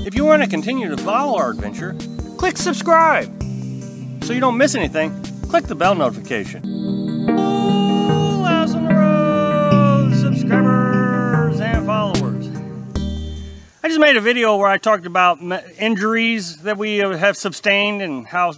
If you want to continue to follow our adventure, click subscribe. So you don't miss anything, click the bell notification. Full House on the Road subscribers and followers. I just made a video where I talked about injuries that we have sustained and how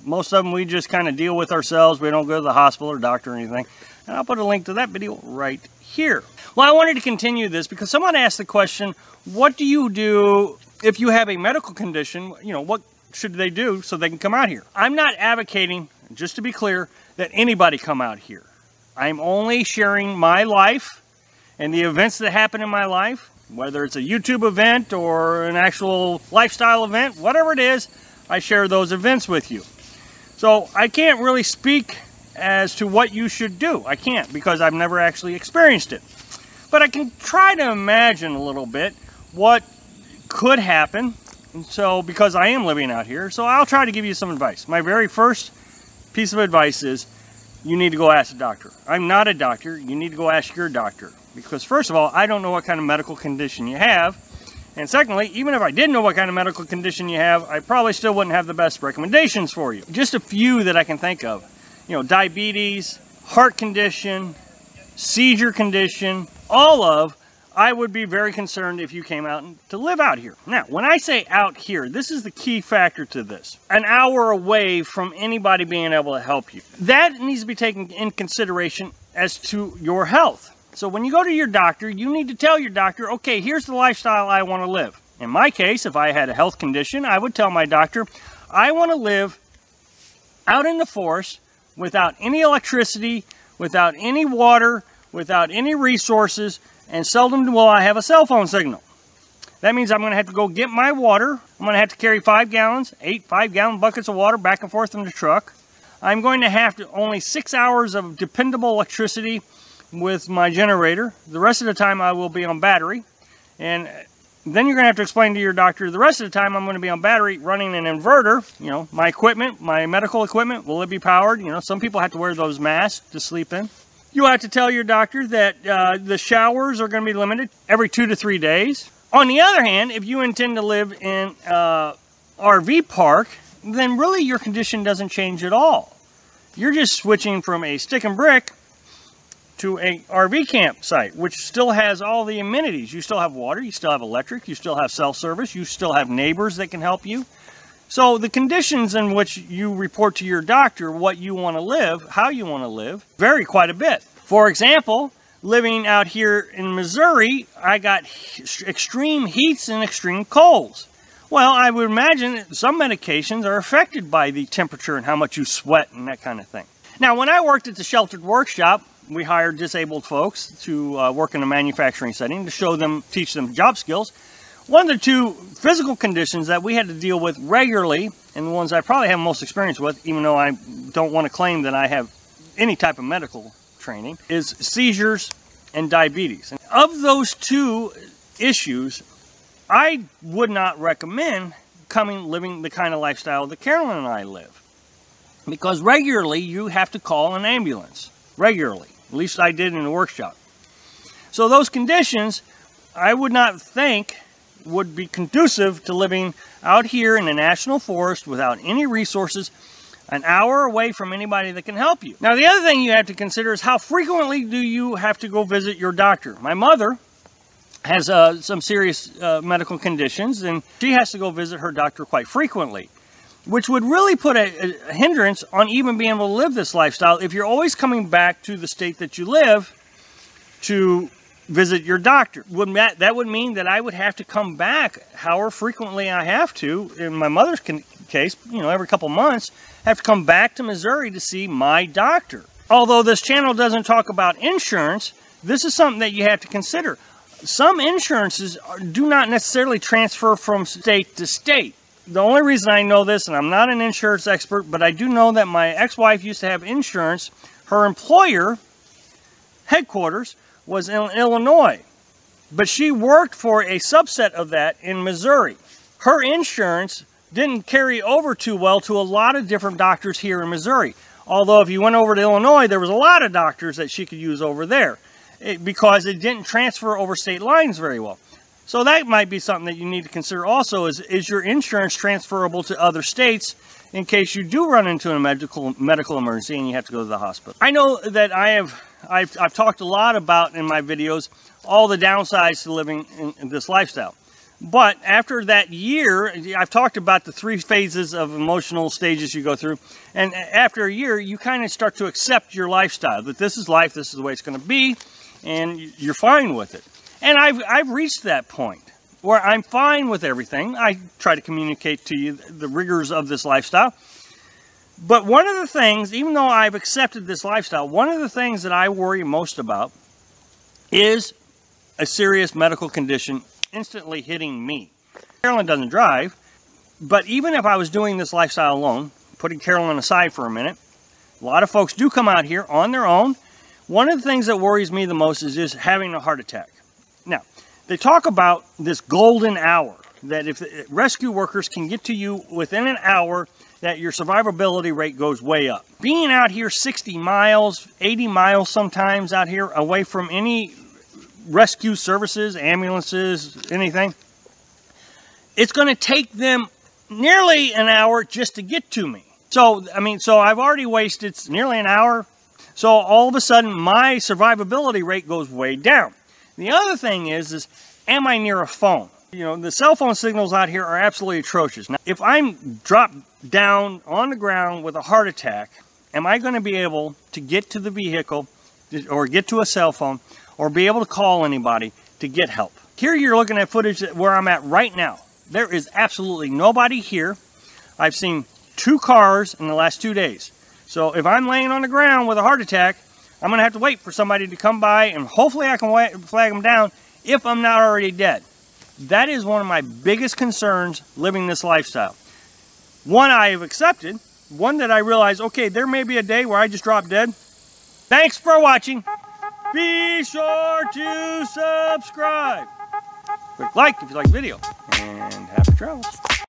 most of them we just kind of deal with ourselves. We don't go to the hospital or doctor or anything. And I'll put a link to that video right here. Well, I wanted to continue this because someone asked the question, what do you do if you have a medical condition? You know, what should they do so they can come out here? I'm not advocating, just to be clear, that anybody come out here. I'm only sharing my life and the events that happen in my life, whether it's a YouTube event or an actual lifestyle event, whatever it is, I share those events with you. So I can't really speak as to what you should do. I can't, because I've never actually experienced it. But I can try to imagine a little bit what could happen. And so, because I am living out here, so I'll try to give you some advice. My very first piece of advice is you need to go ask a doctor. I'm not a doctor. You need to go ask your doctor. Because first of all, I don't know what kind of medical condition you have. And secondly, even if I did know what kind of medical condition you have, I probably still wouldn't have the best recommendations for you. Just a few that I can think of. You know, diabetes, heart condition, seizure condition, all of, I would be very concerned if you came out to live out here. Now, when I say out here, this is the key factor to this. An hour away from anybody being able to help you. That needs to be taken in consideration as to your health. So when you go to your doctor, you need to tell your doctor, okay, here's the lifestyle I want to live. In my case, if I had a health condition, I would tell my doctor, I want to live out in the forest without any electricity, without any water, without any resources, and seldom will I have a cell phone signal. That means I'm going to have to go get my water. I'm going to have to carry 5 gallons, 8 5-gallon buckets of water back and forth in the truck. I'm going to have only 6 hours of dependable electricity with my generator. The rest of the time I will be on battery. And then you're going to have to explain to your doctor, the rest of the time I'm going to be on battery running an inverter. You know, my equipment, my medical equipment, will it be powered? You know, some people have to wear those masks to sleep in. You'll have to tell your doctor that the showers are going to be limited every 2 to 3 days. On the other hand, if you intend to live in an RV park, then really your condition doesn't change at all. You're just switching from a stick and brick to a RV campsite, which still has all the amenities. You still have water, you still have electric, you still have cell service, you still have neighbors that can help you. So the conditions in which you report to your doctor what you want to live, how you want to live, vary quite a bit. For example, living out here in Missouri, I got extreme heats and extreme colds. Well, I would imagine that some medications are affected by the temperature and how much you sweat and that kind of thing. Now, when I worked at the sheltered workshop, we hired disabled folks to work in a manufacturing setting to teach them job skills. One of the 2 physical conditions that we had to deal with regularly, and the ones I probably have most experience with, even though I don't want to claim that I have any type of medical training, is seizures and diabetes. And of those 2 issues, I would not recommend living the kind of lifestyle that Carolyn and I live. Because regularly you have to call an ambulance. Regularly. At least I did in the workshop. So those conditions, I would not think would be conducive to living out here in the national forest without any resources, an hour away from anybody that can help you. Now, the other thing you have to consider is how frequently do you have to go visit your doctor? My mother has some serious medical conditions, and she has to go visit her doctor quite frequently, which would really put a hindrance on even being able to live this lifestyle if you're always coming back to the state that you live to visit your doctor. That would mean that I would have to come back however frequently I have to. In my mother's case, you know, every couple months, I have to come back to Missouri to see my doctor. Although this channel doesn't talk about insurance, this is something that you have to consider. Some insurances do not necessarily transfer from state to state. The only reason I know this, and I'm not an insurance expert, but I do know that my ex-wife used to have insurance. Her employer headquarters was in Illinois, but she worked for a subset of that in Missouri. Her insurance didn't carry over too well to a lot of different doctors here in Missouri. Although if you went over to Illinois, there was a lot of doctors that she could use over there because it didn't transfer over state lines very well. So that might be something that you need to consider also, is your insurance transferable to other states in case you do run into a medical emergency and you have to go to the hospital. I know that I've talked a lot about in my videos all the downsides to living in this lifestyle. But after that year, I've talked about the 3 phases of emotional stages you go through. And after a year, you kind of start to accept your lifestyle, that this is life, this is the way it's going to be, and you're fine with it. And I've reached that point where I'm fine with everything. I try to communicate to you the rigors of this lifestyle. But one of the things, even though I've accepted this lifestyle, one of the things that I worry most about is a serious medical condition instantly hitting me. Carolyn doesn't drive, but even if I was doing this lifestyle alone, putting Carolyn aside for a minute, a lot of folks do come out here on their own. One of the things that worries me the most is just having a heart attack. Now, they talk about this golden hour, that if rescue workers can get to you within an hour, that your survivability rate goes way up. Being out here 60 miles, 80 miles sometimes out here away from any rescue services, ambulances, anything, it's going to take them nearly an hour just to get to me. So, so I've already wasted nearly an hour. So all of a sudden, my survivability rate goes way down. The other thing is am I near a phone? You know, the cell phone signals out here are absolutely atrocious. Now, if I'm dropped down on the ground with a heart attack, am I going to be able to get to the vehicle or get to a cell phone or be able to call anybody to get help? Here you're looking at footage where I'm at right now. There is absolutely nobody here. I've seen 2 cars in the last 2 days. So if I'm laying on the ground with a heart attack, I'm going to have to wait for somebody to come by, and hopefully I can flag them down if I'm not already dead. That is one of my biggest concerns living this lifestyle. One I have accepted, one that I realize, okay, there may be a day where I just drop dead. Thanks for watching. Be sure to subscribe. Click like if you like the video, and happy travels.